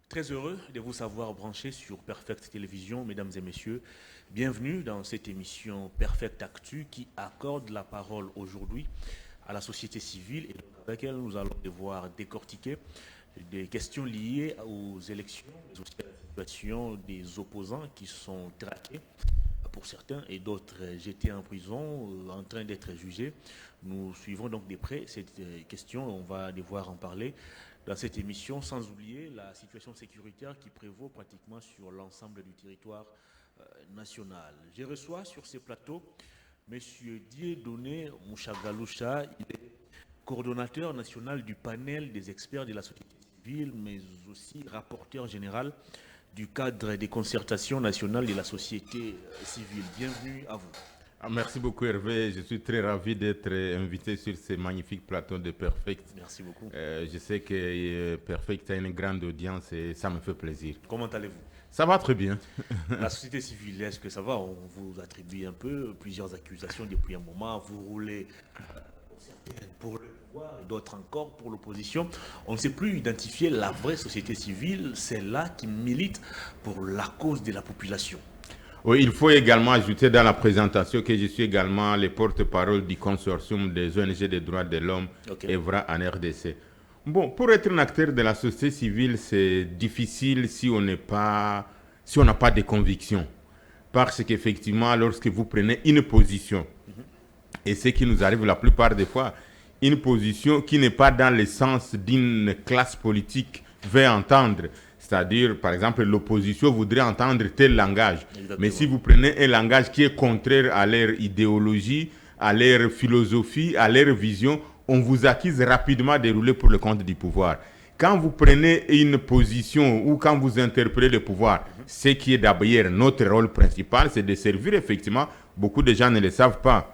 Très heureux de vous savoir branché sur Perfect Télévision, mesdames et messieurs. Bienvenue dans cette émission Perfect Actu qui accorde la parole aujourd'hui à la société civile et avec laquelle nous allons devoir décortiquer des questions liées aux élections, mais aussi à la situation des opposants qui sont traqués pour certains et d'autres jetés en prison, en train d'être jugés. Nous suivons donc de près cette question, on va devoir en parler dans cette émission, sans oublier la situation sécuritaire qui prévaut pratiquement sur l'ensemble du territoire national. Je reçois sur ces plateaux M. Dieudonné Mouchagaloucha, il est coordonnateur national du panel des experts de la société civile, mais aussi rapporteur général du cadre des concertations nationales de la société civile. Bienvenue à vous. Merci beaucoup Hervé, je suis très ravi d'être invité sur ces magnifiques plateaux de Perfect. Merci beaucoup. Je sais que Perfect a une grande audience et ça me fait plaisir. Comment allez-vous? Ça va très bien. La société civile, est-ce que ça va? On vous attribue un peu plusieurs accusations depuis un moment. Vous roulez pour le pouvoir et d'autres encore pour l'opposition. On ne sait plus identifier la vraie société civile, celle-là qui milite pour la cause de la population. Oui, il faut également ajouter dans la présentation que je suis également le porte-parole du consortium des ONG des droits de l'homme, EVRA en RDC. Bon, pour être un acteur de la société civile, c'est difficile si on n'a pas de conviction. Parce qu'effectivement, lorsque vous prenez une position, et ce qui nous arrive la plupart des fois, une position qui n'est pas dans le sens d'une classe politique veut entendre. C'est-à-dire, par exemple, l'opposition voudrait entendre tel langage. Exactement. Mais si vous prenez un langage qui est contraire à leur idéologie, à leur philosophie, à leur vision, on vous accuse rapidement de rouler pour le compte du pouvoir. Quand vous prenez une position ou quand vous interpellez le pouvoir, ce qui est d'abord notre rôle principal, c'est de servir effectivement, beaucoup de gens ne le savent pas,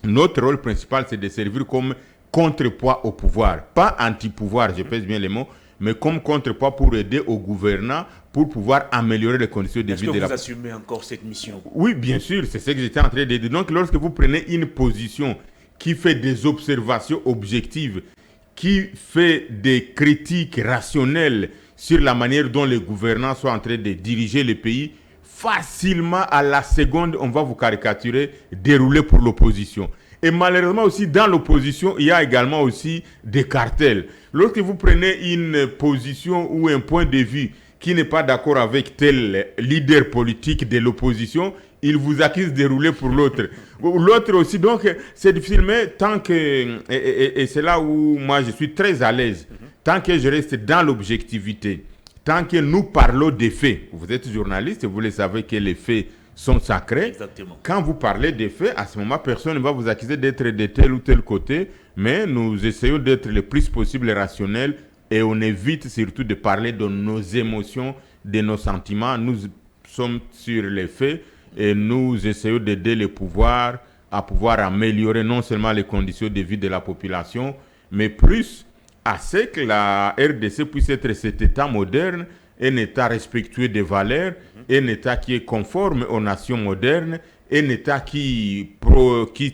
notre rôle principal, c'est de servir comme contrepoids au pouvoir, pas anti-pouvoir, je pèse bien les mots, mais comme contrepoids pour aider aux gouvernants pour pouvoir améliorer les conditions de vie de la... Est-ce que vous assumez encore cette mission? Oui, bien sûr, c'est ce que j'étais en train de dire. Donc, lorsque vous prenez une position qui fait des observations objectives, qui fait des critiques rationnelles sur la manière dont les gouvernants sont en train de diriger le pays, facilement, à la seconde, on va vous caricaturer, dérouler pour l'opposition. Et malheureusement aussi, dans l'opposition, il y a également aussi des cartels. Lorsque vous prenez une position ou un point de vue qui n'est pas d'accord avec tel leader politique de l'opposition, il vous accuse de rouler pour l'autre. L'autre aussi, donc c'est difficile, mais tant que... Et c'est là où moi je suis très à l'aise. Tant que je reste dans l'objectivité, tant que nous parlons des faits, vous êtes journaliste, vous le savez que les faits sont sacrés. Exactement. Quand vous parlez des faits, à ce moment, personne ne va vous accuser d'être de tel ou tel côté, mais nous essayons d'être le plus possible rationnels et on évite surtout de parler de nos émotions, de nos sentiments. Nous sommes sur les faits et nous essayons d'aider le pouvoir à pouvoir améliorer non seulement les conditions de vie de la population, mais plus à ce que la RDC puisse être cet État moderne, un État respectueux des valeurs, un État qui est conforme aux nations modernes, un État qui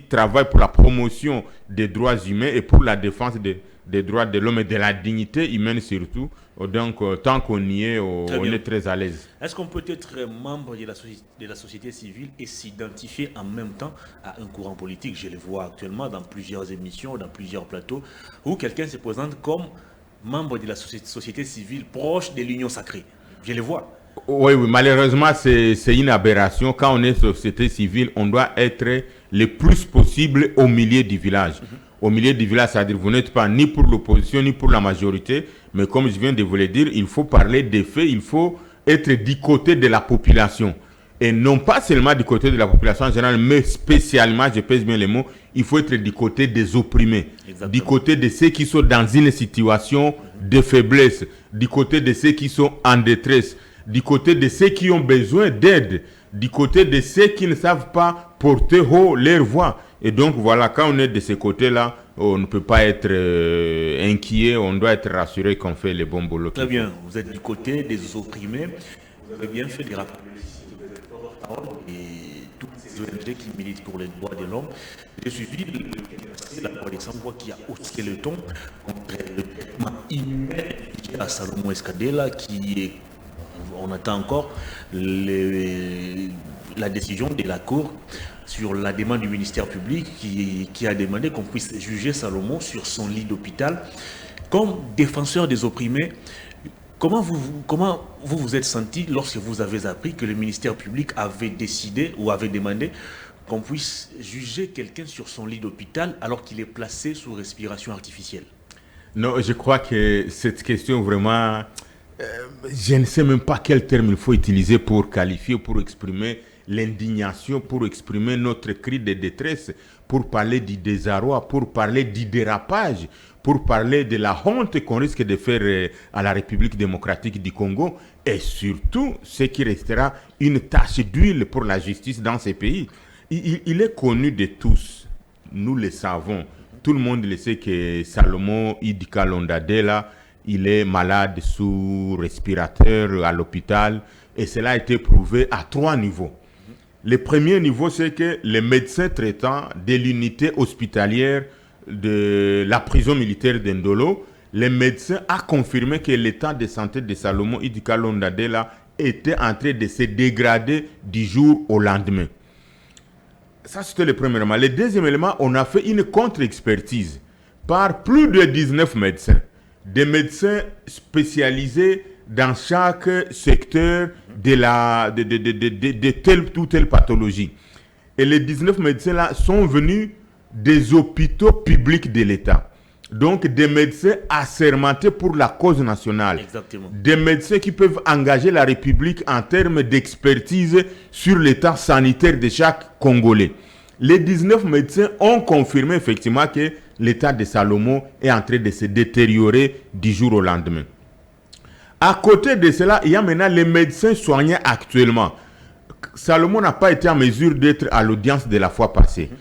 travaille pour la promotion des droits humains et pour la défense des droits de l'homme et de la dignité humaine surtout. Donc, tant qu'on y est, on est très à l'aise. Est-ce qu'on peut être membre de la société civile et s'identifier en même temps à un courant politique? Je le vois actuellement dans plusieurs émissions, dans plusieurs plateaux, où quelqu'un se présente comme membre de la société civile proche de l'Union sacrée. Je le vois. Oui, malheureusement, c'est une aberration. Quand on est société civile, on doit être le plus possible au milieu du village. Au milieu du village, c'est-à-dire vous n'êtes pas ni pour l'opposition, ni pour la majorité, mais comme je viens de vous le dire, il faut parler des faits, il faut être du côté de la population. Et non pas seulement du côté de la population en général, mais spécialement, je pèse bien les mots, il faut être du côté des opprimés, du côté de ceux qui sont dans une situation de faiblesse, du côté de ceux qui sont en détresse, du côté de ceux qui ont besoin d'aide, du côté de ceux qui ne savent pas porter haut leur voix. Et donc voilà, quand on est de ces côtés-là, on ne peut pas être inquiet, on doit être rassuré qu'on fait les bons boulots. Très bien, vous êtes du côté des opprimés, vous avez bien fait de rappeler et toutes ces ONG qui militent pour les droits de l'homme. J'ai suivi la voix des sans-voix qui a haussé le ton contre le traitement inhumain à Salomon Escadela, qui est, on attend encore la décision de la Cour sur la demande du ministère public qui a demandé qu'on puisse juger Salomon sur son lit d'hôpital. Comme défenseur des opprimés, comment vous vous êtes senti lorsque vous avez appris que le ministère public avait décidé ou avait demandé qu'on puisse juger quelqu'un sur son lit d'hôpital alors qu'il est placé sous respiration artificielle? Non, je crois que cette question vraiment, je ne sais même pas quel terme il faut utiliser pour qualifier, pour exprimer l'indignation, pour exprimer notre cri de détresse, pour parler du désarroi, pour parler du dérapage, pour parler de la honte qu'on risque de faire à la République démocratique du Congo, et surtout ce qui restera une tache d'huile pour la justice dans ces pays. Il est connu de tous, nous le savons, tout le monde le sait que Salomon Idikalondadela, il est malade sous respirateur à l'hôpital, et cela a été prouvé à 3 niveaux. Le premier niveau, c'est que les médecins traitants de l'unité hospitalière de la prison militaire d'Indolo, les médecins ont confirmé que l'état de santé de Salomon Idikalondadela était en train de se dégrader du jour au lendemain. Ça, c'était le premier élément. Le deuxième élément, on a fait une contre-expertise par plus de 19 médecins, des médecins spécialisés dans chaque secteur de telle ou telle pathologie. Et les 19 médecins-là sont venus des hôpitaux publics de l'État. Donc, des médecins assermentés pour la cause nationale. Exactement. Des médecins qui peuvent engager la République en termes d'expertise sur l'état sanitaire de chaque Congolais. Les 19 médecins ont confirmé effectivement que l'état de Salomon est en train de se détériorer du jour au lendemain. À côté de cela, il y a maintenant les médecins soignants actuellement. Salomon n'a pas été en mesure d'être à l'audience de la fois passée.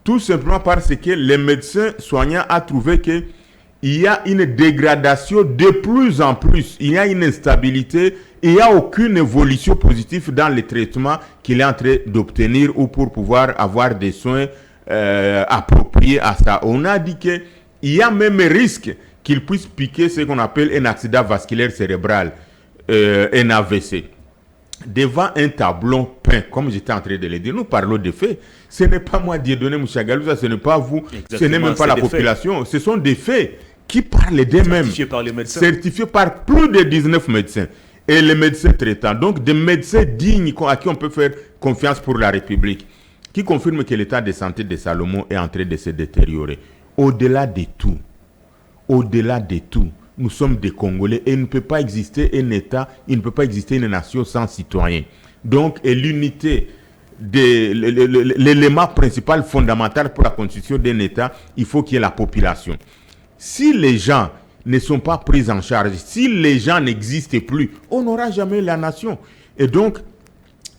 Tout simplement parce que les médecins soignants ont trouvé qu'il y a une dégradation de plus en plus. Il y a une instabilité. Il n'y a aucune évolution positive dans le traitement qu'il est en train d'obtenir ou pour pouvoir avoir des soins appropriés à ça. On a dit qu'il y a même risque qu'il puisse piquer ce qu'on appelle un accident vasculaire cérébral, un AVC. Devant un tableau peint, comme j'étais en train de le dire, nous parlons de faits. Ce n'est pas moi, Dieudonné Mouchagalouza, ce n'est pas vous, ce n'est même pas la population. Ce sont des faits qui parlent d'eux-mêmes. Certifiés par les médecins. Certifiés par plus de 19 médecins. Et les médecins traitants. Donc des médecins dignes à qui on peut faire confiance pour la République. Qui confirment que l'état de santé de Salomon est en train de se détériorer. Au-delà de tout, nous sommes des Congolais et il ne peut pas exister un État, il ne peut pas exister une nation sans citoyens. Donc, l'unité, l'élément principal, fondamental pour la constitution d'un État, il faut qu'il y ait la population. Si les gens ne sont pas pris en charge, si les gens n'existent plus, on n'aura jamais la nation. Et donc,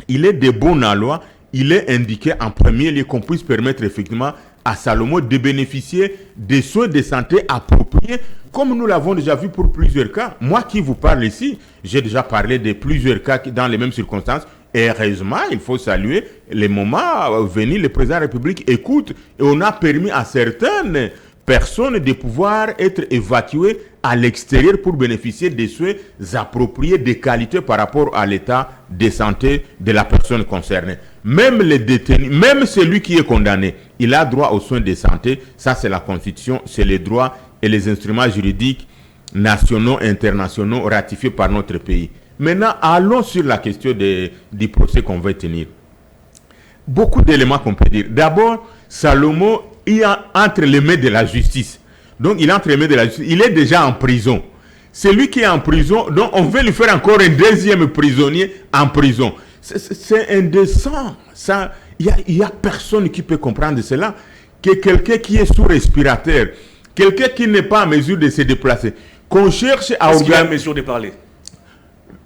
il est de bon en loi, il est indiqué en premier lieu qu'on puisse permettre effectivement à Salomon de bénéficier des soins de santé appropriés, comme nous l'avons déjà vu pour plusieurs cas. Moi qui vous parle ici, j'ai déjà parlé de plusieurs cas dans les mêmes circonstances. Et heureusement, il faut saluer les moments venus, le président de la République écoute et on a permis à certaines personnes de pouvoir être évacuées à l'extérieur pour bénéficier des soins appropriés, de qualité par rapport à l'état de santé de la personne concernée. Même les détenus, même celui qui est condamné, il a droit aux soins de santé. Ça, c'est la Constitution, c'est les droits et les instruments juridiques nationaux et internationaux ratifiés par notre pays. Maintenant, allons sur la question du procès qu'on va tenir. Beaucoup d'éléments qu'on peut dire. D'abord, Salomon est entre les mains de la justice. Donc, il est entre les mains de la justice. Il est déjà en prison. Celui qui est en prison, donc on veut lui faire encore un deuxième prisonnier en prison. C'est indécent. Il n'y a personne qui peut comprendre cela. Que quelqu'un qui est sous respirateur, quelqu'un qui n'est pas en mesure de se déplacer, qu'on cherche à... Est-ce qu'il est en mesure de parler?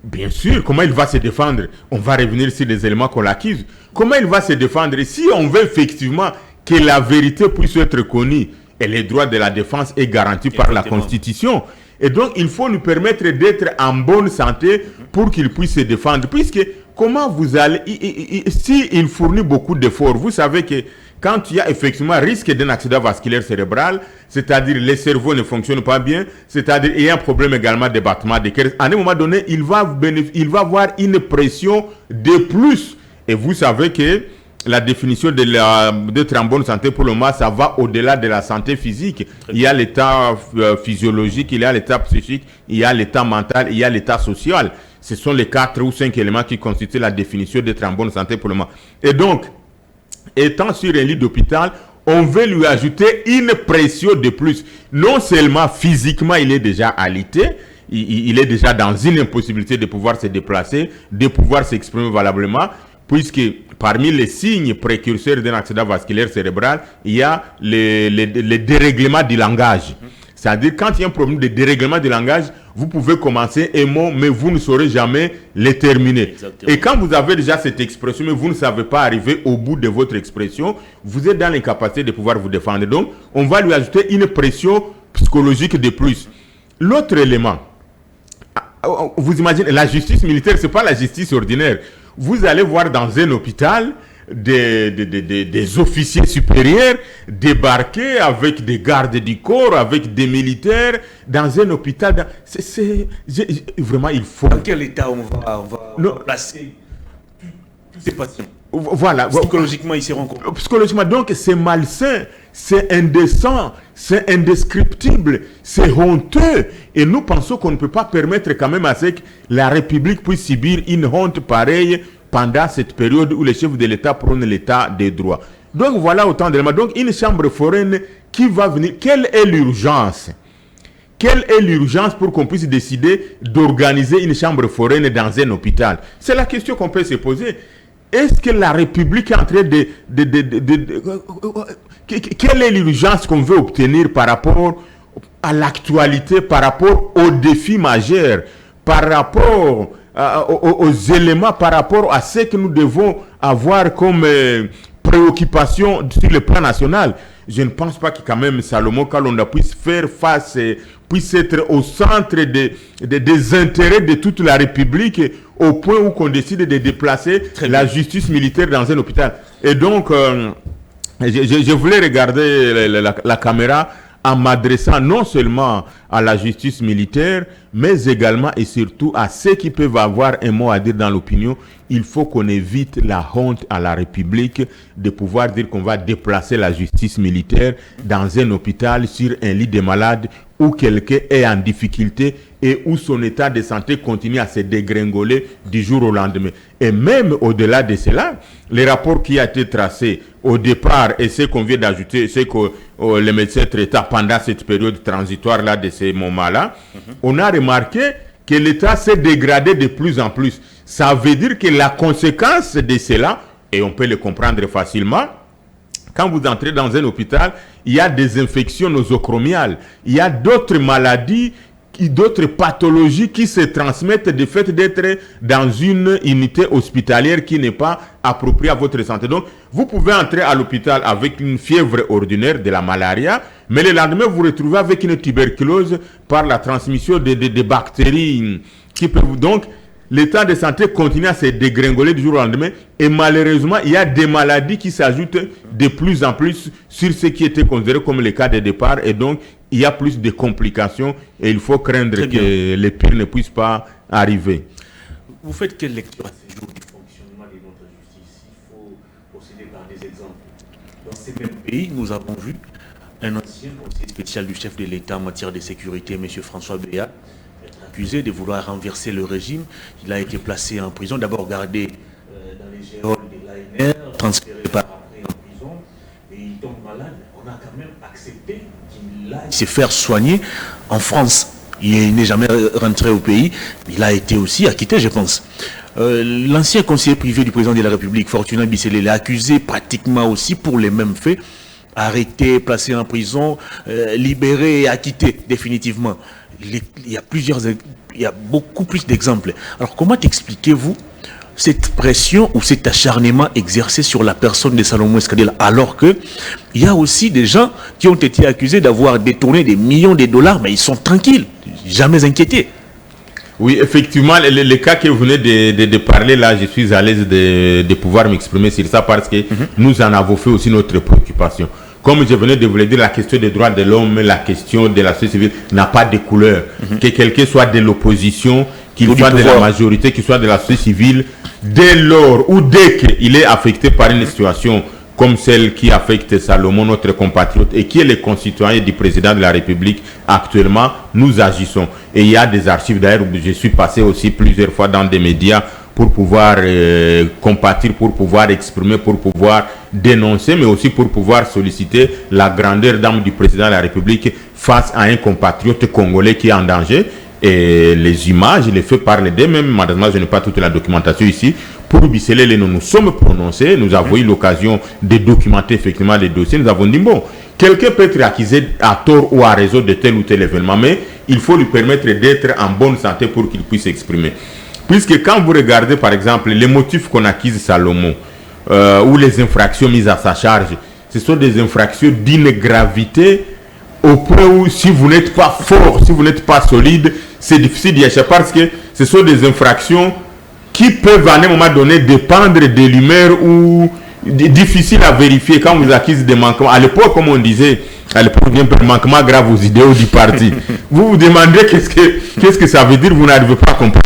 Bien sûr, comment il va se défendre? On va revenir sur les éléments qu'on l'accuse. Comment il va se défendre? Si on veut effectivement que la vérité puisse être connue, et les droits de la défense est garanti par la Constitution, Et donc, il faut lui permettre d'être en bonne santé pour qu'il puisse se défendre. Puisque, comment vous allez... S'il fournit beaucoup d'efforts, vous savez que quand il y a effectivement risque d'un accident vasculaire cérébral, c'est-à-dire les cerveaux ne fonctionnent pas bien, c'est-à-dire il y a un problème également de battement de cœur, à un moment donné, il va avoir une pression de plus. Et vous savez que la définition d'être en bonne santé pour le moment, ça va au-delà de la santé physique. Il y a l'état physiologique, il y a l'état psychique, il y a l'état mental, il y a l'état social. Ce sont les 4 ou 5 éléments qui constituent la définition d'être en bonne santé pour le moment. Et donc, étant sur un lit d'hôpital, on veut lui ajouter une pression de plus. Non seulement physiquement, il est déjà alité, il est déjà dans une impossibilité de pouvoir se déplacer, de pouvoir s'exprimer valablement, puisque parmi les signes précurseurs d'un accident vasculaire cérébral, il y a les dérèglements du langage. C'est-à-dire, quand il y a un problème de dérèglement du langage, vous pouvez commencer un mot, mais vous ne saurez jamais le terminer. Exactement. Et quand vous avez déjà cette expression, mais vous ne savez pas arriver au bout de votre expression, vous êtes dans l'incapacité de pouvoir vous défendre. Donc, on va lui ajouter une pression psychologique de plus. L'autre élément, vous imaginez, la justice militaire, ce n'est pas la justice ordinaire. Vous allez voir dans un hôpital des officiers supérieurs débarquer avec des gardes du corps, avec des militaires, dans un hôpital. Vraiment, il faut... Dans quel état on va placer tous ces patients? Voilà. Psychologiquement, ils seront quoi? Psychologiquement, donc c'est malsain, c'est indécent, c'est indescriptible, c'est honteux. Et nous pensons qu'on ne peut pas permettre quand même à ce que la République puisse subir une honte pareille pendant cette période où les chefs de l'État prônent l'État des droits. Donc voilà autant d'éléments. Donc une chambre foraine qui va venir, quelle est l'urgence? Quelle est l'urgence pour qu'on puisse décider d'organiser une chambre foraine dans un hôpital? C'est la question qu'on peut se poser. Est-ce que la République est en train quelle est l'urgence qu'on veut obtenir par rapport à l'actualité, par rapport aux défis majeurs, par rapport aux éléments, par rapport à ce que nous devons avoir comme préoccupation sur le plan national? Je ne pense pas que quand même Salomon Kalonda puisse faire face, puisse être au centre des intérêts de toute la République, au point où on décide de déplacer la justice militaire dans un hôpital. Et donc, je voulais regarder la caméra en m'adressant non seulement à la justice militaire, mais également et surtout à ceux qui peuvent avoir un mot à dire dans l'opinion. Il faut qu'on évite la honte à la République de pouvoir dire qu'on va déplacer la justice militaire dans un hôpital sur un lit de malade où quelqu'un est en difficulté et où son état de santé continue à se dégringoler du jour au lendemain. Et même au-delà de cela, les rapports qui ont été tracés au départ et ce qu'on vient d'ajouter, c'est que les médecins traitants pendant cette période transitoire-là de ces moments-là, on a remarqué que l'état s'est dégradé de plus en plus. Ça veut dire que la conséquence de cela, et on peut le comprendre facilement, quand vous entrez dans un hôpital, il y a des infections nosocomiales, il y a d'autres maladies, d'autres pathologies qui se transmettent du fait d'être dans une unité hospitalière qui n'est pas appropriée à votre santé. Donc, vous pouvez entrer à l'hôpital avec une fièvre ordinaire de la malaria, mais le lendemain, vous vous retrouvez avec une tuberculose par la transmission de bactéries qui peuvent... Donc, l'état de santé continue à se dégringoler du jour au lendemain et malheureusement, il y a des maladies qui s'ajoutent de plus en plus sur ce qui était considéré comme le cas de départ et donc il y a plus de complications et il faut craindre que les pires ne puissent pas arriver. Vous faites quelle lecture à ce jour du fonctionnement de notre justice? Il faut procéder par des exemples. Dans ces mêmes pays, nous avons vu un ancien conseiller spécial du chef de l'État en matière de sécurité, M. François Béat, accusé de vouloir renverser le régime. Il a été placé en prison, d'abord gardé dans les géoles de l'ANR, transféré par après en prison, et il tombe malade. On a quand même accepté qu'il aille se faire soigner en France. Il n'est jamais rentré au pays, il a été aussi acquitté, je pense. L'ancien conseiller privé du président de la République, Fortunato Bisselé, l'a accusé pratiquement aussi pour les mêmes faits, arrêté, placé en prison, libéré et acquitté définitivement. Il y a beaucoup plus d'exemples. Alors comment expliquez-vous cette pression ou cet acharnement exercé sur la personne de Salomon Escadela, alors que il y a aussi des gens qui ont été accusés d'avoir détourné des millions de dollars, mais ils sont tranquilles, jamais inquiétés. Oui, effectivement, le cas que vous venez de parler là, je suis à l'aise de pouvoir m'exprimer sur ça parce que nous en avons fait aussi notre préoccupation. Comme je venais de vous le dire, la question des droits de l'homme, la question de la société civile n'a pas de couleur. Que quelqu'un soit de l'opposition, qu'il soit de la majorité, qu'il soit de la société civile, dès lors ou dès qu'il est affecté par une situation comme celle qui affecte Salomon, notre compatriote, et qui est le concitoyen du président de la République actuellement, nous agissons. Et il y a des archives, d'ailleurs, où je suis passé aussi plusieurs fois dans des médias pour pouvoir compatir, pour pouvoir exprimer, pour pouvoir dénoncer, mais aussi pour pouvoir solliciter la grandeur d'âme du président de la République face à un compatriote congolais qui est en danger. Et les images, les faits parlent d'eux-mêmes. Malheureusement, je n'ai pas toute la documentation ici. Pour biceler les noms, nous sommes prononcés. Nous avons eu l'occasion de documenter effectivement les dossiers. Nous avons dit, bon, quelqu'un peut être accusé à tort ou à raison de tel ou tel événement, mais il faut lui permettre d'être en bonne santé pour qu'il puisse s'exprimer. Puisque quand vous regardez, par exemple, les motifs qu'on accuse Salomon, ou les infractions mises à sa charge, ce sont des infractions d'une gravité au point où si vous n'êtes pas fort, si vous n'êtes pas solide, c'est difficile d'y échapper parce que ce sont des infractions qui peuvent à un moment donné dépendre de l'humeur ou difficiles à vérifier quand vous accusez des manquements. À l'époque, comme on disait, à l'époque, il y a un manquement grave aux idéaux du parti. Vous vous demandez qu'est-ce que ça veut dire, vous n'arrivez pas à comprendre.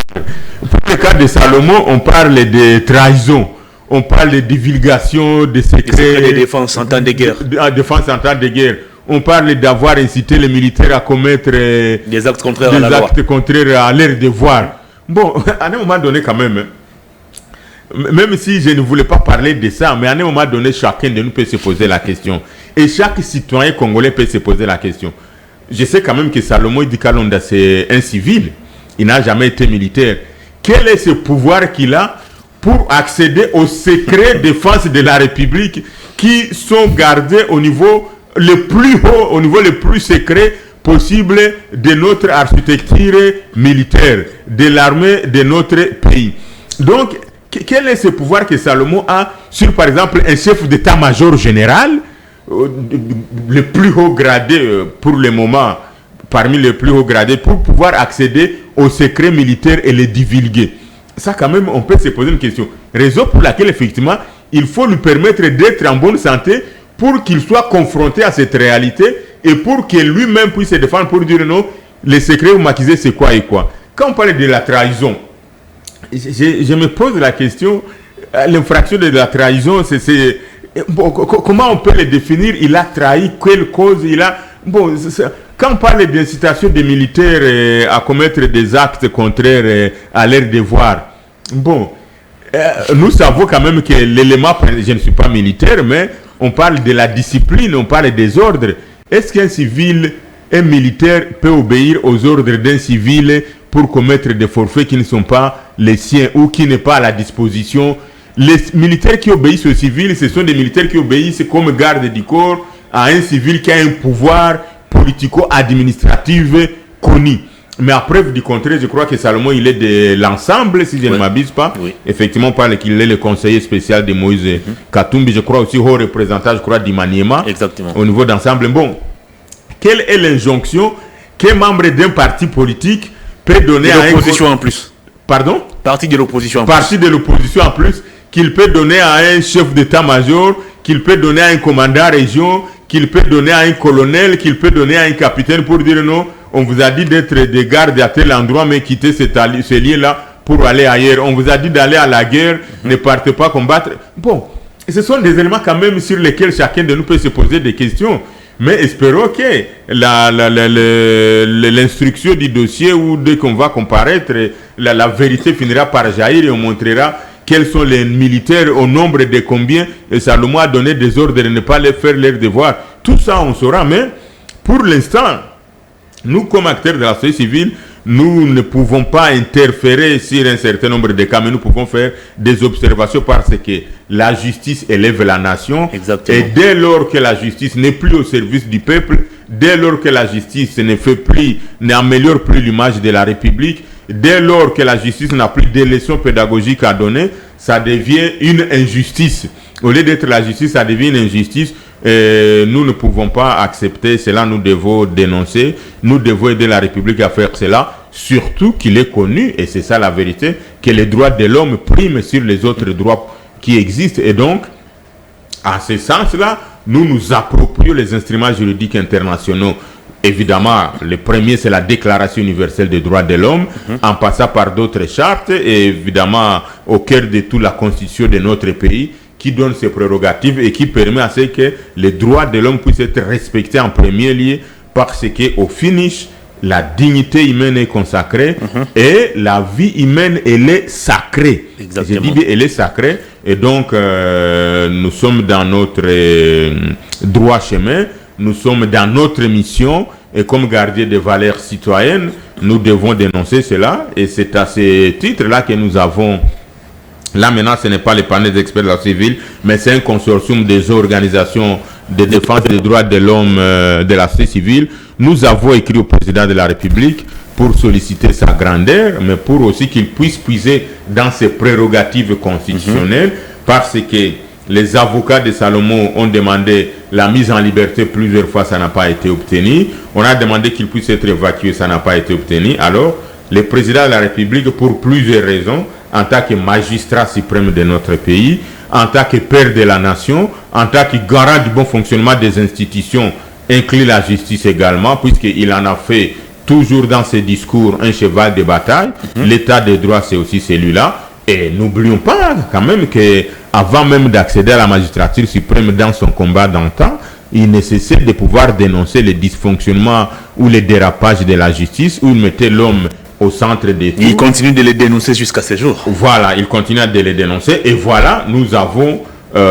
Pour le cas de Salomon, on parle de trahison. On parle de divulgation de secrets. De défense en temps de guerre. Défense en temps de guerre. On parle d'avoir incité les militaires à commettre des actes contraires à la loi. Contraires à leur devoir. Bon, à un moment donné quand même, même si je ne voulais pas parler de ça, mais à un moment donné, chacun de nous peut se poser la question. Et chaque citoyen congolais peut se poser la question. Je sais quand même que Salomon Idikalonda, c'est un civil. Il n'a jamais été militaire. Quel est ce pouvoir qu'il a pour accéder aux secrets défense de la République qui sont gardés au niveau le plus haut, au niveau le plus secret possible de notre architecture militaire, de l'armée de notre pays. Donc, quel est ce pouvoir que Salomon a sur, par exemple, un chef d'état-major général, le plus haut gradé pour le moment, parmi les plus hauts gradés, pour pouvoir accéder aux secrets militaires et les divulguer? Ça, quand même, on peut se poser une question. Raison pour laquelle, effectivement, il faut lui permettre d'être en bonne santé pour qu'il soit confronté à cette réalité et pour que lui-même puisse se défendre pour dire non, les secrets vous m'accusez, c'est quoi et quoi. Quand on parle de la trahison, je me pose la question, l'infraction de la trahison, bon, comment on peut le définir? Il a trahi, quelle cause il a... Bon, quand on parle d'incitation des militaires à commettre des actes contraires à leur devoir, bon, nous savons quand même que l'élément, je ne suis pas militaire, mais on parle de la discipline, on parle des ordres. Est-ce qu'un civil, un militaire peut obéir aux ordres d'un civil pour commettre des forfaits qui ne sont pas les siens ou qui n'est pas à la disposition? Les militaires qui obéissent aux civils, ce sont des militaires qui obéissent comme garde du corps à un civil qui a un pouvoir politico-administratif connu. Mais à preuve du contraire, je crois que Salomon, il est de l'ensemble, si je ne m'abuse pas. Oui. Effectivement, on parle qu'il est le conseiller spécial de Moïse Katumbi, je crois aussi haut représentant, je crois, d'Imaniema. Exactement. Au niveau d'ensemble. Bon, quelle est l'injonction qu'un membre d'un parti politique peut donner à l'opposition en plus? Pardon? Parti de l'opposition en plus. Parti de l'opposition en plus, qu'il peut donner à un chef d'état-major, qu'il peut donner à un commandant région, qu'il peut donner à un colonel, qu'il peut donner à un capitaine pour dire non, on vous a dit d'être des gardes à tel endroit, mais quittez ce lieu-là pour aller ailleurs. On vous a dit d'aller à la guerre, ne partez pas combattre. Bon, ce sont des éléments quand même sur lesquels chacun de nous peut se poser des questions. Mais espérons que l'instruction du dossier ou dès qu'on va comparaître, la vérité finira par jaillir et on montrera quels sont les militaires au nombre de combien Salomon a donné des ordres de ne pas les faire leur devoir. Tout ça, on saura. Mais pour l'instant, nous, comme acteurs de la société civile, nous ne pouvons pas interférer sur un certain nombre de cas, mais nous pouvons faire des observations parce que la justice élève la nation. Exactement. Et dès lors que la justice n'est plus au service du peuple, dès lors que la justice n'améliore plus l'image de la République, dès lors que la justice n'a plus de leçons pédagogiques à donner, ça devient une injustice. Au lieu d'être la justice, ça devient une injustice. Nous ne pouvons pas accepter cela, nous devons dénoncer, nous devons aider la République à faire cela, surtout qu'il est connu, et c'est ça la vérité, que les droits de l'homme priment sur les autres droits qui existent. Et donc, à ce sens-là, nous nous approprions les instruments juridiques internationaux. Évidemment, le premier, c'est la Déclaration universelle des droits de l'homme, en passant par d'autres chartes, et évidemment, au cœur de tout, la Constitution de notre pays, qui donne ses prérogatives et qui permet à ce que les droits de l'homme puissent être respectés en premier lieu, parce qu'au finish, la dignité humaine est consacrée et la vie humaine, elle est sacrée. Exactement. Je dis bien, elle est sacrée. Et donc, nous sommes dans notre droit chemin, nous sommes dans notre mission, et comme gardiens des valeurs citoyennes, nous devons dénoncer cela. Et c'est à ce titre-là que nous avons... Là, maintenant, ce n'est pas les panels d'experts de la civile, mais c'est un consortium des organisations de défense des droits de l'homme de la société civile. Nous avons écrit au président de la République pour solliciter sa grandeur, mais pour aussi qu'il puisse puiser dans ses prérogatives constitutionnelles, parce que les avocats de Salomon ont demandé la mise en liberté plusieurs fois, ça n'a pas été obtenu. On a demandé qu'il puisse être évacué, ça n'a pas été obtenu. Alors, le président de la République, pour plusieurs raisons, en tant que magistrat suprême de notre pays, en tant que père de la nation, en tant que garant du bon fonctionnement des institutions, inclut la justice également, puisqu'il en a fait toujours dans ses discours un cheval de bataille. L'état des droits, c'est aussi celui-là. Et n'oublions pas quand même qu'avant même d'accéder à la magistrature suprême dans son combat d'antan, il nécessite de pouvoir dénoncer les dysfonctionnements ou les dérapages de la justice, où il mettait l'homme au centre des tout. Il continue de les dénoncer jusqu'à ce jour. Voilà, il continue de les dénoncer. Et voilà, nous avons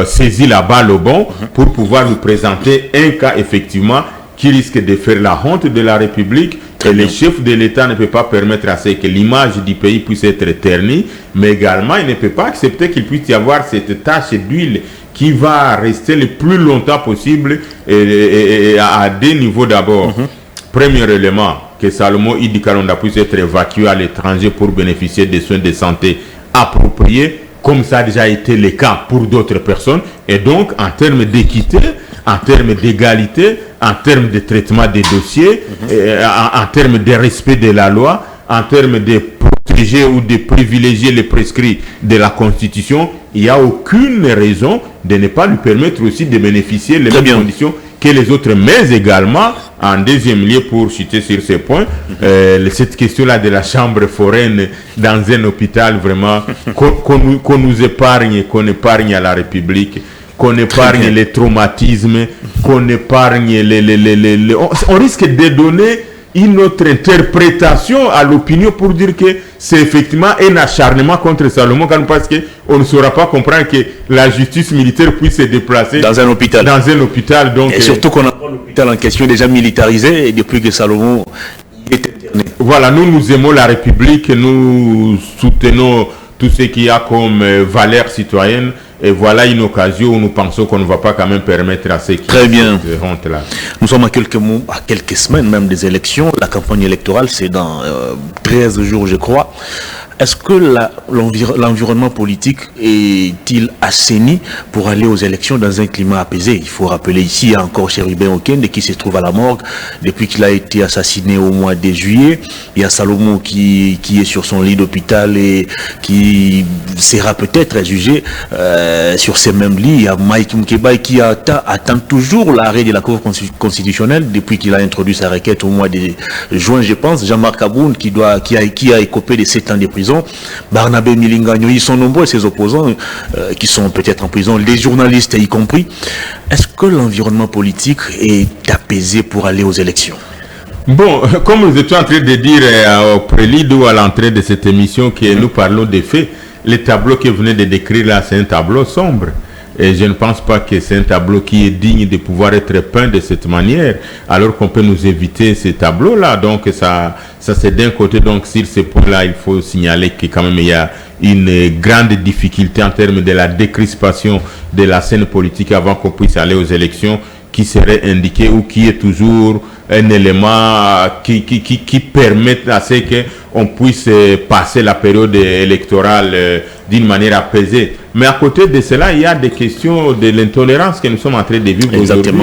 saisi la balle au bon pour pouvoir nous présenter un cas, effectivement, qui risque de faire la honte de la République. Et le chef de l'État ne peut pas permettre à ce que l'image du pays puisse être ternie, mais également, il ne peut pas accepter qu'il puisse y avoir cette tache d'huile qui va rester le plus longtemps possible et à deux niveaux d'abord. Premier élément, que Salomon Idi Kalonda puisse être évacué à l'étranger pour bénéficier des soins de santé appropriés, comme ça a déjà été le cas pour d'autres personnes. Et donc, en termes d'équité, en termes d'égalité, en termes de traitement des dossiers, en termes de respect de la loi, en termes de protéger ou de privilégier les prescrits de la Constitution, il n'y a aucune raison de ne pas lui permettre aussi de bénéficier des mêmes conditions que les autres, mais également, en deuxième lieu, pour chuter sur ces points, cette question-là de la chambre foraine dans un hôpital, vraiment, qu'on nous épargne, qu'on épargne à la République, qu'on épargne les traumatismes, qu'on épargne on risque de donner une autre interprétation à l'opinion pour dire que c'est effectivement un acharnement contre Salomon, parce qu'on ne saura pas comprendre que la justice militaire puisse se déplacer dans un hôpital. Donc, et surtout qu'on a l'hôpital en question déjà militarisé et depuis que Salomon est interné. Voilà, nous aimons la République, nous soutenons tout ce qu'il y a comme valeur citoyenne. Et voilà une occasion où nous pensons qu'on ne va pas quand même permettre à ceux qui rentrent là. Nous sommes à quelques semaines même des élections. La campagne électorale, c'est dans 13 jours, je crois. Est-ce que l'environnement politique est-il assaini pour aller aux élections dans un climat apaisé? Il faut rappeler ici, il y a encore Chérubin Okende qui se trouve à la morgue depuis qu'il a été assassiné au mois de juillet. Il y a Salomon qui est sur son lit d'hôpital et qui sera peut-être jugé sur ces mêmes lits. Il y a Mike Mukeba qui attend toujours l'arrêt de la Cour constitutionnelle depuis qu'il a introduit sa requête au mois de juin, je pense. Jean-Marc Aboun qui a écopé de 7 ans de prison. Barnabé Milingagno, ils sont nombreux ces opposants qui sont peut-être en prison, les journalistes y compris. Est-ce que l'environnement politique est apaisé pour aller aux élections? Bon, comme nous étions en train de dire au prélude ou à l'entrée de cette émission que nous parlons des faits, le tableau que vous venez de décrire là, c'est un tableau sombre. Et je ne pense pas que c'est un tableau qui est digne de pouvoir être peint de cette manière, alors qu'on peut nous éviter ces tableaux-là. Donc ça c'est d'un côté. Donc sur ce point-là, il faut signaler que quand même il y a une grande difficulté en termes de la décrispation de la scène politique avant qu'on puisse aller aux élections, qui serait indiqué ou qui est toujours un élément qui permet à ce on puisse passer la période électorale d'une manière apaisée. Mais à côté de cela, il y a des questions de l'intolérance que nous sommes en train de vivre aujourd'hui.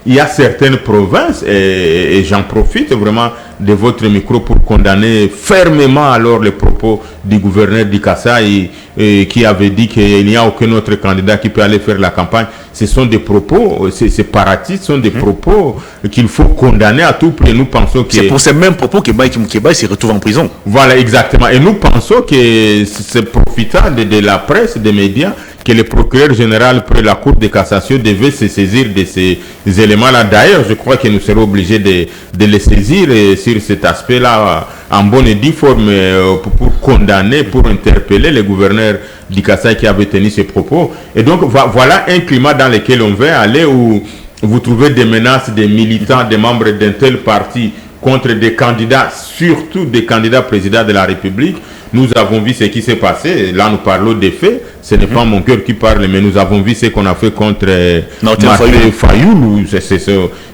Il y a certaines provinces, et j'en profite vraiment de votre micro pour condamner fermement alors les propos du gouverneur du Kasaï qui avait dit qu'il n'y a aucun autre candidat qui peut aller faire la campagne. Ce sont des propos séparatistes, ce sont des propos qu'il faut condamner à tout prix. Nous pensons que... C'est pour ces mêmes propos que Baye se retrouve en prison. Voilà, exactement. Et nous pensons que c'est profitant de la presse, des médias, que le procureur général pour la Cour de cassation devait se saisir de ces éléments-là. D'ailleurs, je crois que nous serons obligés de les saisir sur cet aspect-là en bonne et due forme pour condamner, pour interpeller le gouverneur du Kasaï qui avait tenu ces propos. Et donc, voilà un climat dans lequel on va aller où vous trouvez des menaces des militants, des membres d'un tel parti contre des candidats, surtout des candidats présidents de la République. Nous avons vu ce qui s'est passé. Là, nous parlons des faits. Ce n'est pas mon cœur qui parle, mais nous avons vu ce qu'on a fait contre Martin Fayoulou.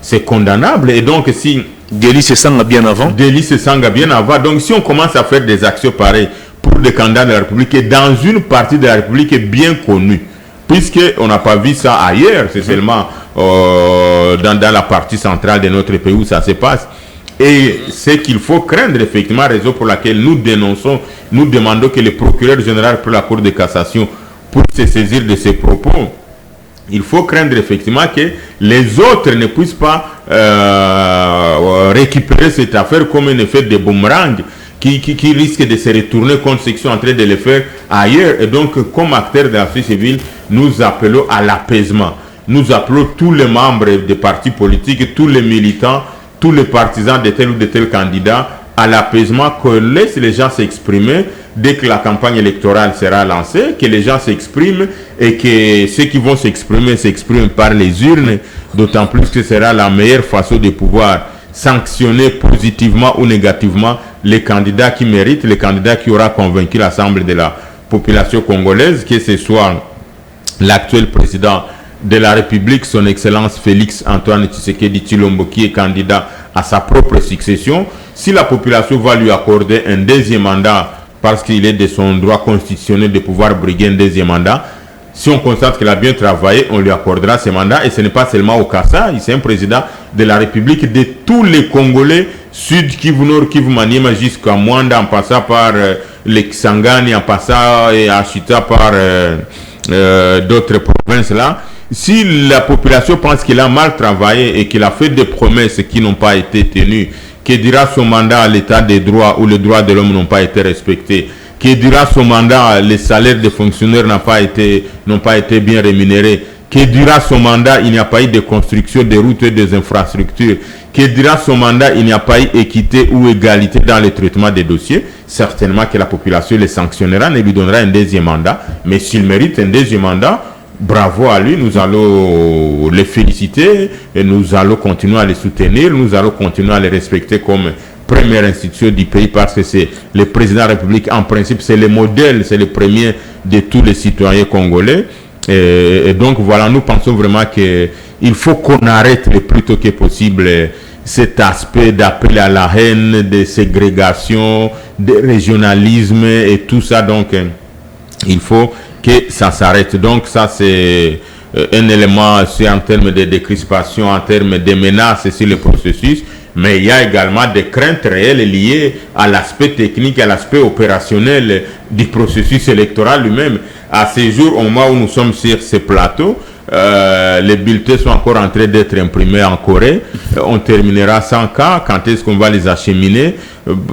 C'est condamnable. Et donc, si... Délit se sanga bien avant. Donc, si on commence à faire des actions pareilles pour des candidats de la République et dans une partie de la République bien connue, puisqu'on n'a pas vu ça ailleurs, c'est seulement dans la partie centrale de notre pays où ça se passe. Et c'est qu'il faut craindre, effectivement, raison pour laquelle nous dénonçons, nous demandons que le procureur général pour la Cour de cassation puisse se saisir de ces propos. Il faut craindre, effectivement, que les autres ne puissent pas récupérer cette affaire comme un effet de boomerang qui risque de se retourner contre ceux qui sont en train de le faire ailleurs. Et donc, comme acteurs de la société civile, nous appelons à l'apaisement. Nous appelons tous les membres des partis politiques, tous les militants, tous les partisans de tel ou de tel candidat à l'apaisement, qu'on laisse les gens s'exprimer dès que la campagne électorale sera lancée, que les gens s'expriment et que ceux qui vont s'expriment par les urnes, d'autant plus que ce sera la meilleure façon de pouvoir sanctionner positivement ou négativement les candidats qui méritent, les candidats qui aura convaincu l'ensemble de la population congolaise, que ce soit l'actuel président de la République, son Excellence Félix Antoine Tshisekedi Tshilombo, qui est candidat à sa propre succession. Si la population va lui accorder un deuxième mandat, parce qu'il est de son droit constitutionnel de pouvoir briguer un deuxième mandat, si on constate qu'il a bien travaillé, on lui accordera ce mandat. Et ce n'est pas seulement au Kasaï, c'est un président de la République de tous les Congolais, Sud Kivu, Nord Kivu, Maniema, jusqu'à Mwanda, en passant par le Kisangani, en passant et à Chita par d'autres provinces là. Si la population pense qu'il a mal travaillé et qu'il a fait des promesses qui n'ont pas été tenues, que dira son mandat à l'état des droits où les droits de l'homme n'ont pas été respectés, que dira son mandat les salaires des fonctionnaires n'ont pas été bien rémunérés, que dira son mandat il n'y a pas eu de construction des routes et des infrastructures, que dira son mandat il n'y a pas eu équité ou égalité dans le traitement des dossiers. Certainement que la population les sanctionnera, ne lui donnera un deuxième mandat, mais s'il mérite un deuxième mandat, bravo à lui, nous allons les féliciter et nous allons continuer à les soutenir, nous allons continuer à les respecter comme première institution du pays parce que c'est le président de la République, en principe, c'est le modèle, c'est le premier de tous les citoyens congolais. Et donc voilà, nous pensons vraiment qu'il faut qu'on arrête le plus tôt que possible cet aspect d'appel à la haine, de ségrégation, de régionalisme et tout ça. Donc, il faut que ça s'arrête. Donc ça c'est un élément aussi en termes de décrispation, en termes de menaces sur le processus, mais il y a également des craintes réelles liées à l'aspect technique, à l'aspect opérationnel du processus électoral lui-même. À ce jour, au moment où nous sommes sur ce plateau, les bulletins sont encore en train d'être imprimés en Corée. On terminera 100 cas. Quand est-ce qu'on va les acheminer?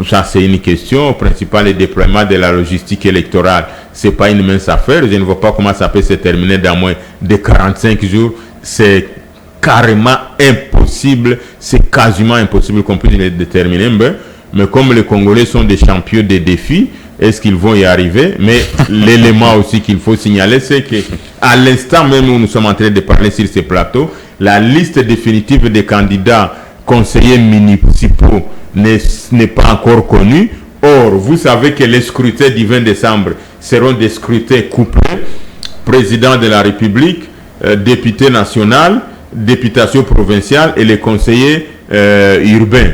Ça, c'est une question principale. Le déploiement de la logistique électorale, c'est pas une mince affaire. Je ne vois pas comment ça peut se terminer dans moins de 45 jours. C'est carrément impossible. C'est quasiment impossible qu'on puisse les déterminer. Mais comme les Congolais sont des champions des défis, est-ce qu'ils vont y arriver? Mais l'élément aussi qu'il faut signaler, c'est qu'à l'instant même où nous sommes en train de parler sur ces plateaux, la liste définitive des candidats conseillers municipaux n'est pas encore connue. Or, vous savez que les scrutins du 20 décembre seront des scrutins couplés. Président de la République, député national, députation provinciale et les conseillers urbains.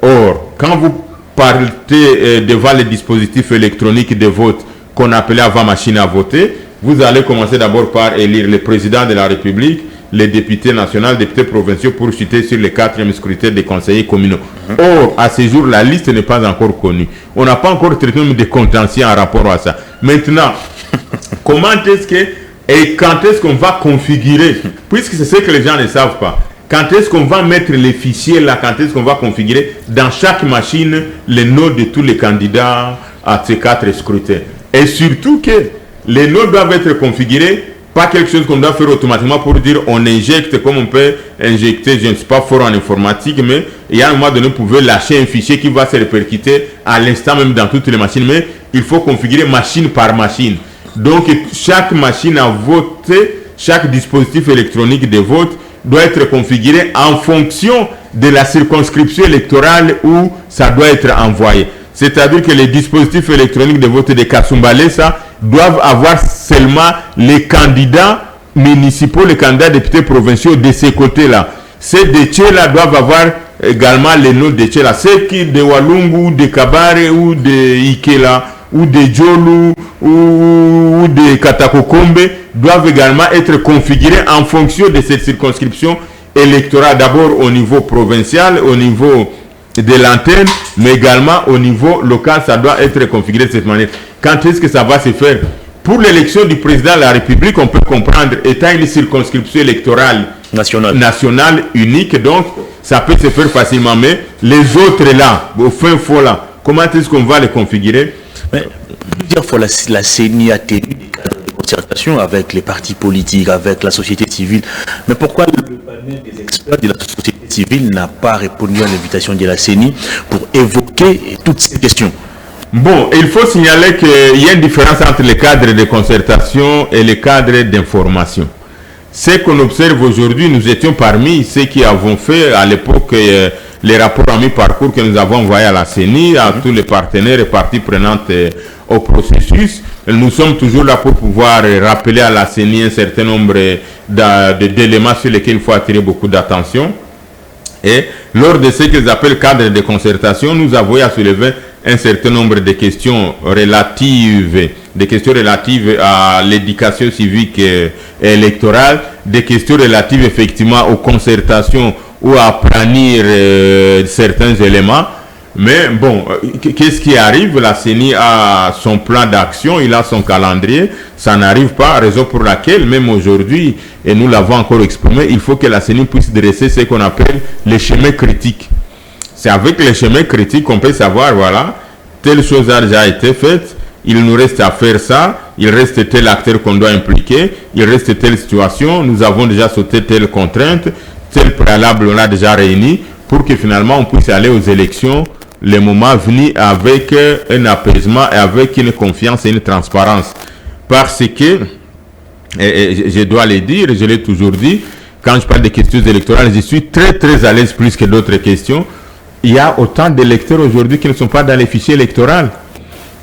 Or, quand vous partez devant les dispositifs électroniques de vote qu'on appelait avant machine à voter, vous allez commencer d'abord par élire le président de la République, les députés nationaux, les députés provinciaux pour chuter sur les 4e scrutins des conseillers communaux. Or, à ce jour, la liste n'est pas encore connue. On n'a pas encore traité de contentieux en rapport à ça. Maintenant, comment est-ce que et quand est-ce qu'on va configurer, puisque c'est ce que les gens ne savent pas, quand est-ce qu'on va mettre les fichiers là, quand est-ce qu'on va configurer dans chaque machine les noms de tous les candidats à ces 4 scrutins. Et surtout que les noms doivent être configurés, pas quelque chose qu'on doit faire automatiquement pour dire on injecte comme on peut injecter, je ne suis pas fort en informatique, mais il y a un moment donné, vous pouvez lâcher un fichier qui va se répercuter à l'instant même dans toutes les machines, mais il faut configurer machine par machine. Donc chaque machine à voter, chaque dispositif électronique de vote doit être configuré en fonction de la circonscription électorale où ça doit être envoyé. C'est-à-dire que les dispositifs électroniques de vote de Kasumbalé, ça, doivent avoir seulement les candidats municipaux, les candidats députés provinciaux de ces côtés-là. Ces déchets-là doivent avoir également les noms de déchets-là. Ceux qui de Walungu, de Kabare ou de Ikela ou de Djolu ou de Katakokombe doivent également être configurés en fonction de cette circonscription électorale, d'abord au niveau provincial, au niveau de l'antenne, mais également au niveau local, ça doit être configuré de cette manière. Quand est-ce que ça va se faire? Pour l'élection du président de la République, on peut comprendre, étant une circonscription électorale nationale unique, donc ça peut se faire facilement, mais les autres là, au fin fond là, comment est-ce qu'on va les configurer? Mais plusieurs fois, la CENI a tenu des cadres de concertation avec les partis politiques, avec la société civile. Mais pourquoi le panel des experts de la société civile n'a pas répondu à l'invitation de la CENI pour évoquer toutes ces questions? Bon, il faut signaler qu'il y a une différence entre les cadres de concertation et les cadres d'information. Ce qu'on observe aujourd'hui, nous étions parmi ceux qui avons fait à l'époque les rapports à mi-parcours que nous avons envoyés à la CENI, à tous les partenaires et parties prenantes au processus. Nous sommes toujours là pour pouvoir rappeler à la CENI un certain nombre d'éléments sur lesquels il faut attirer beaucoup d'attention. Et lors de ce qu'ils appellent cadre de concertation, nous avons à soulever un certain nombre de questions relatives à l'éducation civique et électorale, des questions relatives effectivement aux concertations ou à planir certains éléments. Mais bon, qu'est-ce qui arrive? La CENI a son plan d'action, il a son calendrier, ça n'arrive pas, raison pour laquelle même aujourd'hui, et nous l'avons encore exprimé, il faut que la CENI puisse dresser ce qu'on appelle les schémas critiques. C'est avec les schémas critiques qu'on peut savoir, voilà, telle chose a déjà été faite, il nous reste à faire ça, il reste tel acteur qu'on doit impliquer, il reste telle situation, nous avons déjà sauté telle contrainte, tel préalable on a déjà réuni, pour que finalement on puisse aller aux élections le moment venu avec un apaisement et avec une confiance et une transparence. Parce que, et je dois le dire, je l'ai toujours dit, quand je parle des questions électorales, je suis très à l'aise plus que d'autres questions. Il y a autant d'électeurs aujourd'hui qui ne sont pas dans les fichiers électoraux.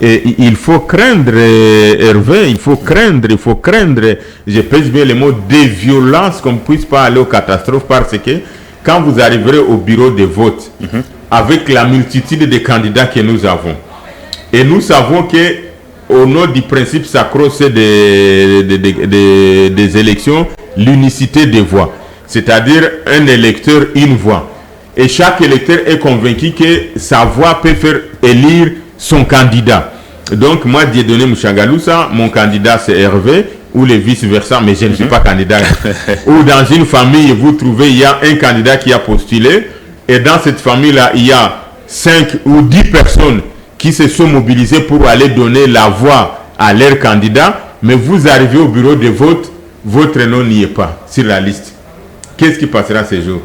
Et il faut craindre, Hervé, il faut craindre, je pèse bien les mots, des violences qu'on ne puisse pas aller aux catastrophes, parce que quand vous arriverez au bureau de vote, avec la multitude de candidats que nous avons, et nous savons que au nom du principe sacro des élections, l'unicité des voix, c'est-à-dire un électeur, une voix. Et chaque électeur est convaincu que sa voix peut faire élire son candidat. Donc moi, Dieudonné Mouchangaloussa, mon candidat c'est Hervé, ou le vice-versa, mais je ne suis pas candidat. Ou dans une famille, vous trouvez, il y a un candidat qui a postulé, et dans cette famille-là, il y a 5 ou 10 personnes qui se sont mobilisées pour aller donner la voix à leur candidat, mais vous arrivez au bureau de vote, votre nom n'y est pas sur la liste. Qu'est-ce qui passera ce jour?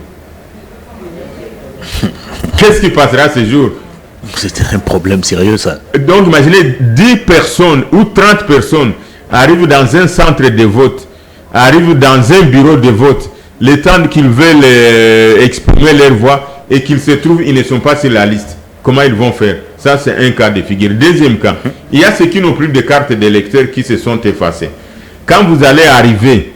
Qu'est-ce qui passera ce jour? C'était un problème sérieux, ça. Donc, imaginez 10 personnes ou 30 personnes arrivent dans un centre de vote, arrivent dans un bureau de vote, le temps qu'ils veulent exprimer leur voix et qu'ils se trouvent, ils ne sont pas sur la liste. Comment ils vont faire? Ça, c'est un cas de figure. Deuxième cas, il y a ceux qui n'ont plus de cartes d'électeurs qui se sont effacés. Quand vous allez arriver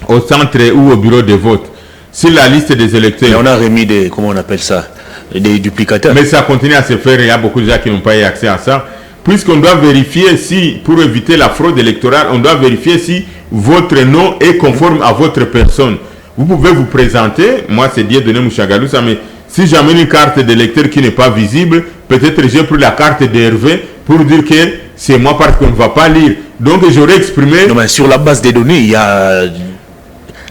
au centre ou au bureau de vote, sur la liste des électeurs... Et on a remis des, comment on appelle ça, des duplicateurs. Mais ça continue à se faire, il y a beaucoup de gens qui n'ont pas eu accès à ça. Puisqu'on doit vérifier si, pour éviter la fraude électorale, on doit vérifier si votre nom est conforme à votre personne. Vous pouvez vous présenter, moi c'est Dieudonné Mouchagalousa, mais si j'amène une carte d'électeur qui n'est pas visible, peut-être j'ai pris la carte d'Hervé pour dire que c'est moi parce qu'on ne va pas lire. Donc j'aurais exprimé... Non, mais sur la base des données, il y a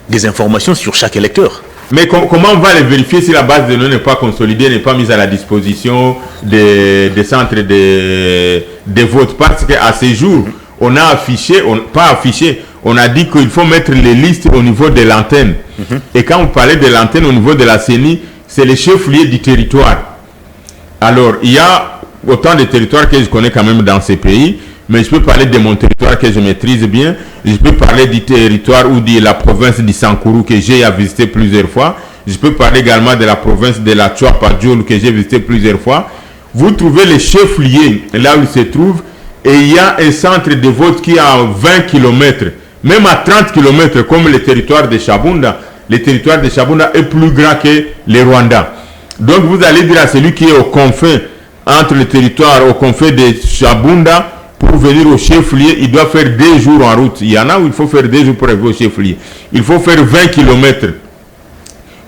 des informations sur chaque électeur. Mais comment on va les vérifier si la base de données n'est pas consolidée, n'est pas mise à la disposition des centres de vote? Parce qu'à ces jours, on a affiché, pas affiché, on a dit qu'il faut mettre les listes au niveau de l'antenne. Et quand on parlait de l'antenne au niveau de la CENI, c'est les chefs-lieux du territoire. Alors, il y a autant de territoires que je connais quand même dans ces pays, mais je peux parler de mon territoire que je maîtrise bien. Je peux parler du territoire ou de la province du Sankourou que j'ai visité plusieurs fois. Je peux parler également de la province de la Tchouapa-Djoul que j'ai visité plusieurs fois. Vous trouvez les chefs-lieux là où ils se trouvent et il y a un centre de vote qui est à 20 km, même à 30 km comme le territoire de Chabunda. Le territoire de Chabunda est plus grand que le Rwanda. Donc vous allez dire à celui qui est au confin entre le territoire, au confin de Chabunda, pour venir au chef-lieu, il doit faire 2 jours en route. Il y en a où il faut faire 2 jours pour arriver au chef-lieu. Il faut faire 20 km.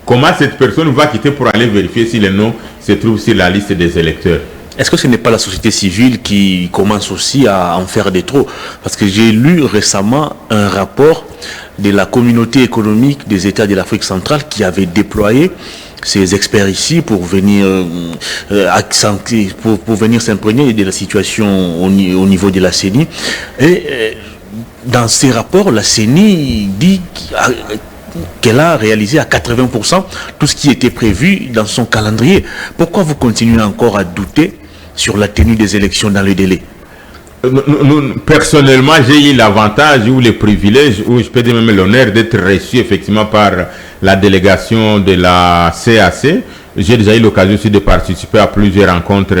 Comment cette personne va quitter pour aller vérifier si le nom se trouve sur la liste des électeurs? Est-ce que ce n'est pas la société civile qui commence aussi à en faire des trop? Parce que j'ai lu récemment un rapport de la communauté économique des États de l'Afrique centrale qui avait déployé ces experts ici pour venir pour venir s'imprégner de la situation au niveau de la CENI. Et dans ces rapports, la CENI dit qu'elle a réalisé à 80% tout ce qui était prévu dans son calendrier. Pourquoi vous continuez encore à douter sur la tenue des élections dans le délai? Personnellement, j'ai eu l'avantage ou le privilège, ou je peux dire même l'honneur d'être reçu effectivement par la délégation de la CAC. J'ai déjà eu l'occasion aussi de participer à plusieurs rencontres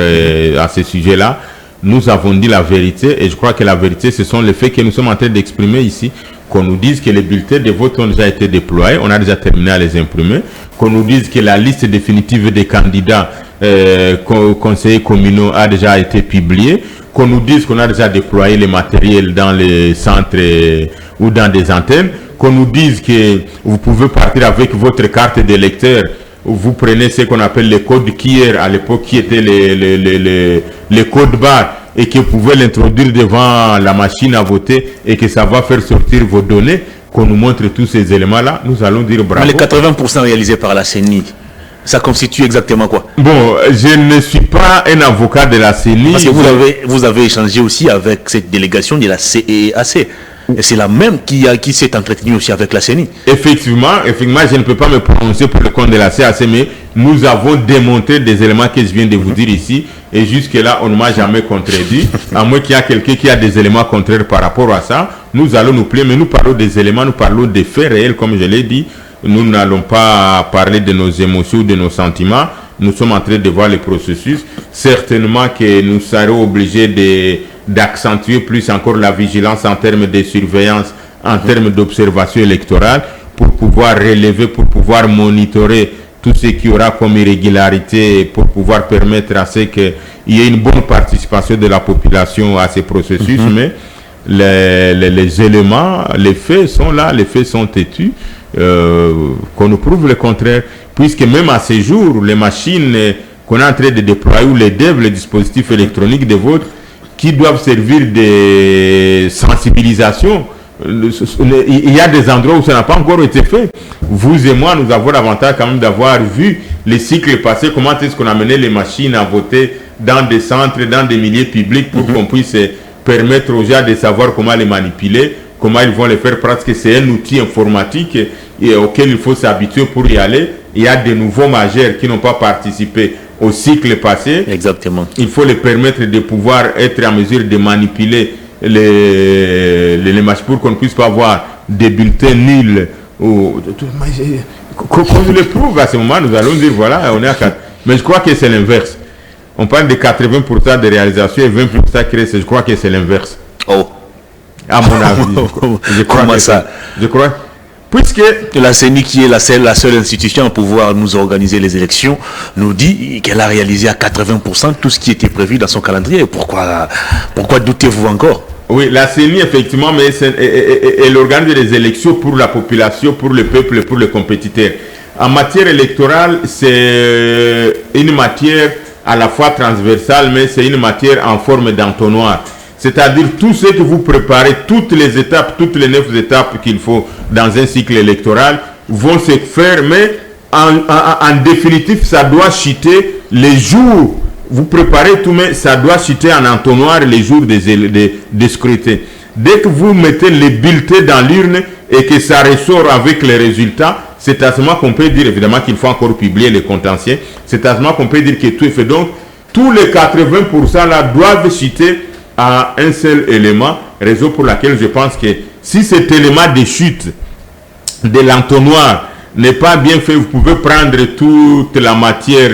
à ce sujet-là. Nous avons dit la vérité et je crois que la vérité, ce sont les faits que nous sommes en train d'exprimer ici. Qu'on nous dise que les bulletins de vote ont déjà été déployés, on a déjà terminé à les imprimer. Qu'on nous dise que la liste définitive des candidats conseillers communaux a déjà été publiée. Qu'on nous dise qu'on a déjà déployé les matériels dans les centres ou dans des antennes, qu'on nous dise que vous pouvez partir avec votre carte d'électeur, vous prenez ce qu'on appelle les codes Kier à l'époque qui étaient les codes barres et que vous pouvez l'introduire devant la machine à voter et que ça va faire sortir vos données, qu'on nous montre tous ces éléments-là, nous allons dire bravo. Mais les 80% réalisés par la CENI, ça constitue exactement quoi? Bon, je ne suis pas un avocat de la CENI. Parce que vous avez échangé aussi avec cette délégation de la CEAC. Et c'est la même qui s'est entretenue aussi avec la CENI. Effectivement, je ne peux pas me prononcer pour le compte de la CAC, mais nous avons démontré des éléments que je viens de vous dire ici. Et jusque-là, on ne m'a jamais contredit. À moins qu'il y ait quelqu'un qui a des éléments contraires par rapport à ça, nous allons nous plaire, mais nous parlons des éléments, nous parlons des faits réels, comme je l'ai dit. Nous n'allons pas parler de nos émotions ou de nos sentiments. Nous sommes en train de voir le processus. Certainement que nous serons obligés d'accentuer plus encore la vigilance en termes de surveillance, en termes d'observation électorale, pour pouvoir relever, pour pouvoir monitorer tout ce qui aura comme irrégularité, pour pouvoir permettre à ce qu'il y ait une bonne participation de la population à ces processus. Mais les éléments, les faits sont là, les faits sont têtus. Qu'on nous prouve le contraire, puisque même à ces jours, les machines qu'on est en train de déployer, ou les DEV, les dispositifs électroniques de vote, qui doivent servir de sensibilisation, il y a des endroits où ça n'a pas encore été fait. Vous et moi, nous avons l'avantage quand même d'avoir vu les cycles passés, comment est-ce qu'on a mené les machines à voter dans des centres, dans des milieux publics, pour qu'on puisse permettre aux gens de savoir comment les manipuler, comment ils vont les faire, parce que c'est un outil informatique auquel il faut s'habituer pour y aller. Il y a de nouveaux majeurs qui n'ont pas participé au cycle passé. Exactement. Il faut les permettre de pouvoir être en mesure de manipuler les machines pour qu'on ne puisse pas avoir des bulletins nuls. Comme je le prouve à ce moment, nous allons dire voilà, on est à 4. Mais je crois que c'est l'inverse. On parle de 80% de réalisation et 20% qui restent. Je crois que c'est l'inverse. Oh. À mon avis. Comment ça? Je crois. puisque la CENI, qui est la seule institution à pouvoir nous organiser les élections, nous dit qu'elle a réalisé à 80% tout ce qui était prévu dans son calendrier. Pourquoi doutez-vous encore? Oui, la CENI, effectivement, mais elle organise les élections pour la population, pour le peuple, pour les compétiteurs. En matière électorale, c'est une matière à la fois transversale, mais c'est une matière en forme d'entonnoir. C'est-à-dire tout ce que vous préparez, toutes les étapes, toutes les 9 étapes qu'il faut dans un cycle électoral vont se faire, mais en définitive, ça doit chuter les jours. Vous préparez tout, mais ça doit chuter en entonnoir les jours des scrutins. Dès que vous mettez les bulletins dans l'urne et que ça ressort avec les résultats, c'est à ce moment qu'on peut dire, évidemment, qu'il faut encore publier les comptes anciens. C'est à ce moment qu'on peut dire que tout est fait. Donc, tous les 80% là doivent chuter à un seul élément, raison pour laquelle je pense que si cet élément de chute de l'entonnoir n'est pas bien fait, vous pouvez prendre toute la matière,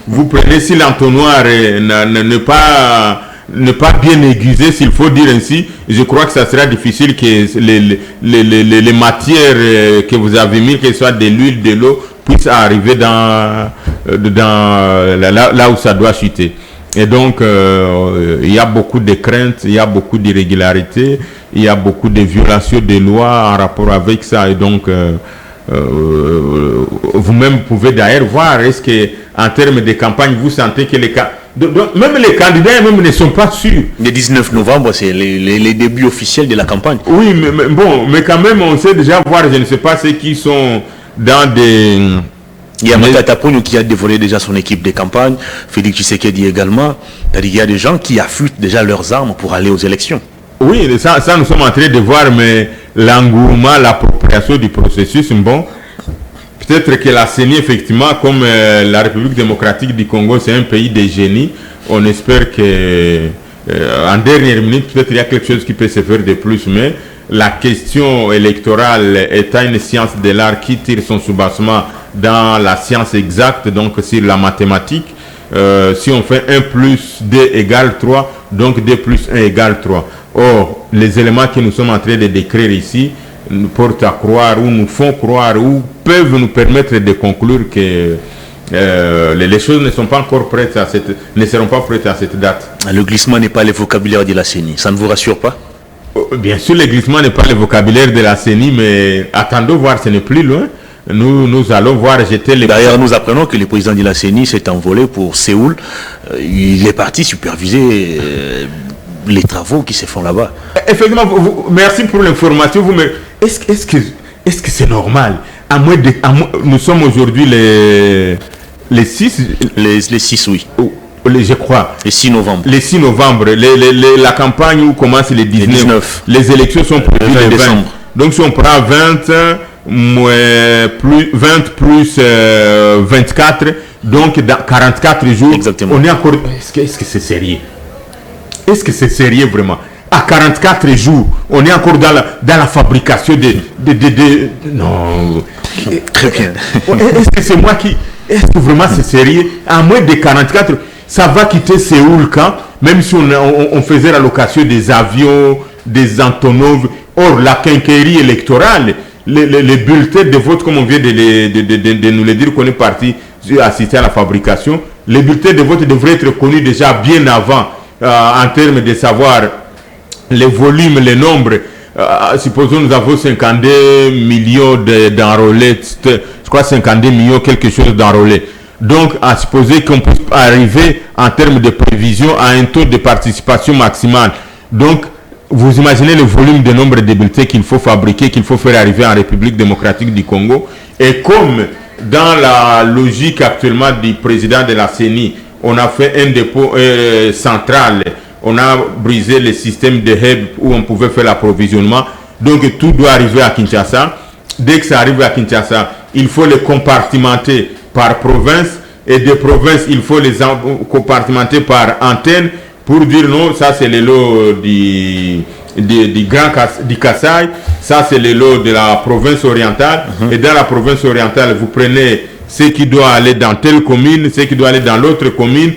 vous prenez si l'entonnoir ne pas bien aiguisé, s'il faut dire ainsi, je crois que ça sera difficile que les matières que vous avez mis, que ce soit de l'huile, de l'eau, puissent arriver là où ça doit chuter. Et donc, il y a beaucoup de craintes, il y a beaucoup d'irrégularités, il y a beaucoup de violations des lois en rapport avec ça. Et donc, vous-même pouvez d'ailleurs voir, est-ce qu'en termes de campagne, vous sentez que même les candidats même ne sont pas sûrs. Le 19 novembre, c'est les débuts officiels de la campagne. Oui, mais quand même, on sait déjà voir, je ne sais pas ceux qui sont dans des... Il y a Matata Pogno qui a dévoilé déjà son équipe de campagne, Félix Tshisekedi également. Il y a des gens qui affûtent déjà leurs armes pour aller aux élections. Oui, ça nous sommes en train de voir, mais l'engouement, l'appropriation du processus, bon, peut-être que la CENI, effectivement, comme la République démocratique du Congo, c'est un pays de génie, on espère que en dernière minute, peut-être il y a quelque chose qui peut se faire de plus, mais la question électorale étant une science de l'art qui tire son soubassement dans la science exacte, donc sur la mathématique, si on fait 1 plus 2 égale 3, donc 2 plus 1 égale 3. Or, les éléments que nous sommes en train de décrire ici nous portent à croire ou nous font croire ou peuvent nous permettre de conclure que les choses ne sont pas encore prêtes ne seront pas prêtes à cette date. Le glissement n'est pas le vocabulaire de la CENI, ça ne vous rassure pas? Bien sûr, le glissement n'est pas le vocabulaire de la CENI, mais attendons voir, ce n'est plus loin. Nous allons voir jeter les... D'ailleurs, nous apprenons que le président de la CENI s'est envolé pour Séoul. Il est parti superviser les travaux qui se font là-bas. Effectivement, merci pour l'information. Est-ce que c'est normal? Nous sommes aujourd'hui les 6... Les 6, oui. Je crois. Le 6 novembre. Le 6 novembre. La campagne où commence les 19. Les élections sont prévues le 20 décembre. Donc si on prend 20 plus 24, donc dans 44 jours, exactement. On est encore... Est-ce que c'est sérieux? Est-ce que c'est sérieux vraiment? À 44 jours, on est encore dans la fabrication Non. Très bien. Est-ce que c'est moi qui... Est-ce que vraiment c'est sérieux? À moins de 44, ça va quitter Séoul quand? Même si on faisait la location des avions, des Antonov. Or, la quincaillerie électorale, les bulletins de vote, comme on vient de nous le dire, qu'on est parti assister à la fabrication, les bulletins de vote devraient être connus déjà bien avant, en termes de savoir les volumes, les nombres. Supposons nous avons 52 millions d'enrôlés, je crois 52 millions, quelque chose d'enrôlés. Donc, à supposer qu'on puisse arriver en termes de prévision à un taux de participation maximal. Donc, vous imaginez le volume de nombre de bulletins qu'il faut fabriquer, qu'il faut faire arriver en République démocratique du Congo. Et comme dans la logique actuellement du président de la CENI, on a fait un dépôt central, on a brisé le système de hub où on pouvait faire l'approvisionnement. Donc tout doit arriver à Kinshasa. Dès que ça arrive à Kinshasa, il faut les compartimenter par province. Et des provinces, il faut les compartimenter par antenne pour dire non, ça c'est le lot du Kasaï, ça c'est le lot de la province orientale. Et dans la province orientale, vous prenez ce qui doit aller dans telle commune, ce qui doit aller dans l'autre commune.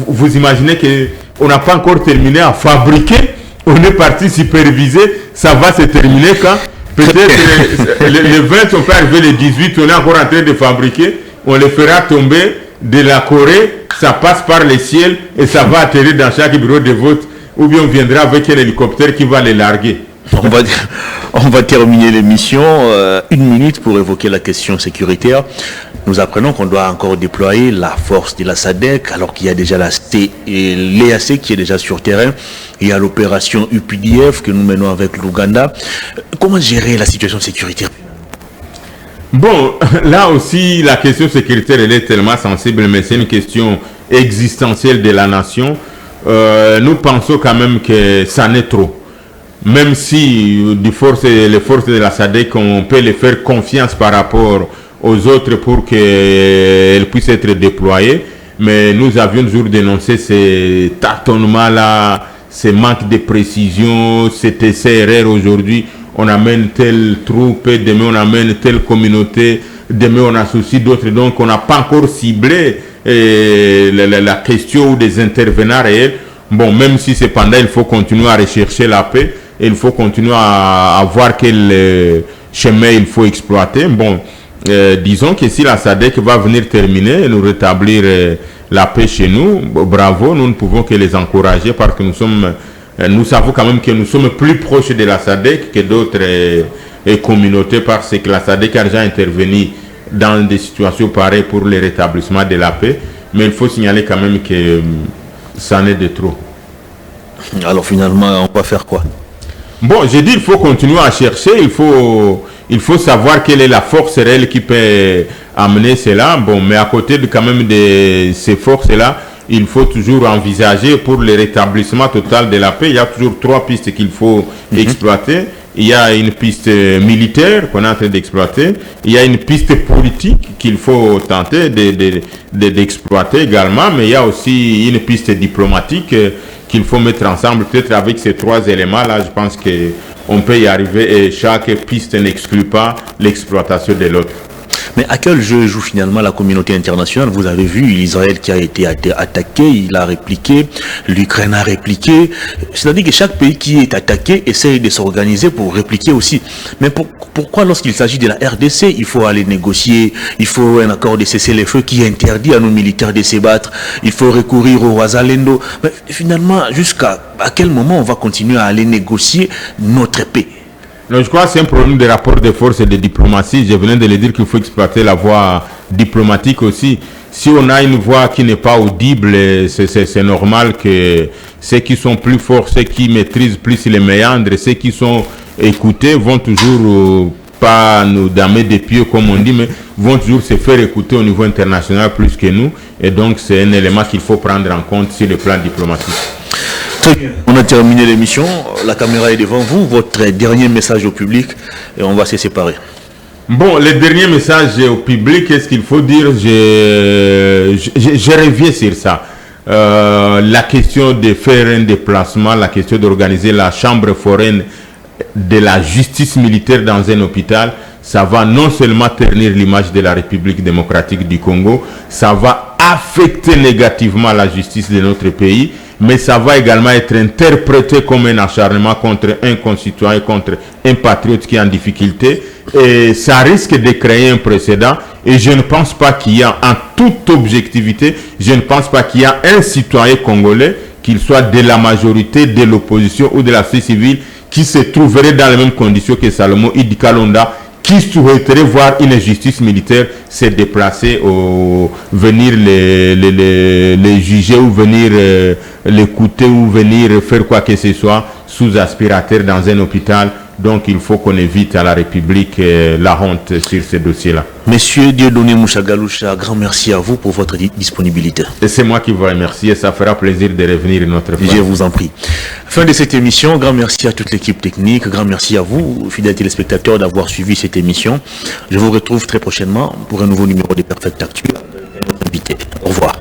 Vous imaginez qu'on n'a pas encore terminé à fabriquer, on est parti superviser, ça va se terminer quand? Peut-être les 20, on peut arriver les 18, on est encore en train de fabriquer, on les fera tomber de la Corée, ça passe par le ciel et ça va atterrir dans chaque bureau de vote, ou bien on viendra avec un hélicoptère qui va les larguer. On va terminer l'émission. Une minute pour évoquer la question sécuritaire. Nous apprenons qu'on doit encore déployer la force de la SADC, alors qu'il y a déjà l'EAC qui est déjà sur terrain. Il y a l'opération UPDF que nous menons avec l'Ouganda. Comment gérer la situation sécuritaire? Bon, là aussi, la question sécuritaire, elle est tellement sensible, mais c'est une question existentielle de la nation. Nous pensons quand même que ça n'est trop. Même si les forces de la SADC, on peut les faire confiance par rapport aux autres pour qu'elles puissent être déployées, mais nous avions toujours dénoncé ces tâtonnements-là, ces manques de précision, cet essai-erreur aujourd'hui. On amène telle troupe, demain on amène telle communauté, demain on associe d'autres. Donc on n'a pas encore ciblé la question des intervenants réels. Bon, même si cependant il faut continuer à rechercher la paix, et il faut continuer à voir quel chemin il faut exploiter. Bon, disons que si la SADC va venir terminer et nous rétablir la paix chez nous, bravo, nous ne pouvons que les encourager parce que nous savons quand même que nous sommes plus proches de la SADC que d'autres communautés parce que la SADC a déjà intervenu dans des situations pareilles pour le rétablissement de la paix. Mais il faut signaler quand même que ça en est de trop. Alors finalement, on va faire quoi? Bon, j'ai dit il faut continuer à chercher, il faut savoir quelle est la force réelle qui peut amener cela. Bon, mais à côté quand même de ces forces-là, il faut toujours envisager pour le rétablissement total de la paix. Il y a toujours 3 pistes qu'il faut exploiter. Il y a une piste militaire qu'on est en train d'exploiter. Il y a une piste politique qu'il faut tenter d'exploiter également. Mais il y a aussi une piste diplomatique qu'il faut mettre ensemble. Peut-être avec ces 3 éléments-là, je pense qu'on peut y arriver et chaque piste n'exclut pas l'exploitation de l'autre. Mais à quel jeu joue finalement la communauté internationale? Vous avez vu l'Israël qui a été attaqué, il a répliqué, l'Ukraine a répliqué. C'est-à-dire que chaque pays qui est attaqué essaye de s'organiser pour répliquer aussi. Mais pourquoi lorsqu'il s'agit de la RDC, il faut aller négocier, il faut un accord de cessez-le-feu qui interdit à nos militaires de se battre, il faut recourir au Ouazalendo. Mais finalement, jusqu'à quel moment on va continuer à aller négocier notre paix? Non, je crois que c'est un problème de rapport de force et de diplomatie. Je venais de le dire qu'il faut exploiter la voie diplomatique aussi. Si on a une voie qui n'est pas audible, c'est normal que ceux qui sont plus forts, ceux qui maîtrisent plus les méandres, ceux qui sont écoutés vont toujours pas nous damer des pieds comme on dit, mais vont toujours se faire écouter au niveau international plus que nous. Et donc c'est un élément qu'il faut prendre en compte sur le plan diplomatique. Très bien. On a terminé l'émission. La caméra est devant vous. Votre dernier message au public et on va se séparer. Bon, le dernier message au public, qu'est-ce qu'il faut dire? Je reviens sur ça. La question de faire un déplacement, la question d'organiser la chambre foraine de la justice militaire dans un hôpital, ça va non seulement ternir l'image de la République démocratique du Congo, ça va affecter négativement la justice de notre pays, mais ça va également être interprété comme un acharnement contre un concitoyen, contre un patriote qui est en difficulté. Et ça risque de créer un précédent. Et je ne pense pas qu'il y a, en toute objectivité, je ne pense pas qu'il y a un citoyen congolais, qu'il soit de la majorité, de l'opposition ou de la société civile, qui se trouverait dans les mêmes conditions que Salomon Idi Kalonda, qui souhaiterait voir une justice militaire se déplacer, venir les juger ou venir l'écouter ou venir faire quoi que ce soit sous aspirateur dans un hôpital. Donc il faut qu'on évite à la République la honte sur ces dossiers-là. Monsieur Dieudonné Mouchagaloucha, grand merci à vous pour votre disponibilité. Et c'est moi qui vous remercie et ça fera plaisir de revenir une autre fois. Je vous en prie. Fin de cette émission, grand merci à toute l'équipe technique, grand merci à vous, fidèles téléspectateurs, d'avoir suivi cette émission. Je vous retrouve très prochainement pour un nouveau numéro de Perfect Actu. Invité. Au revoir.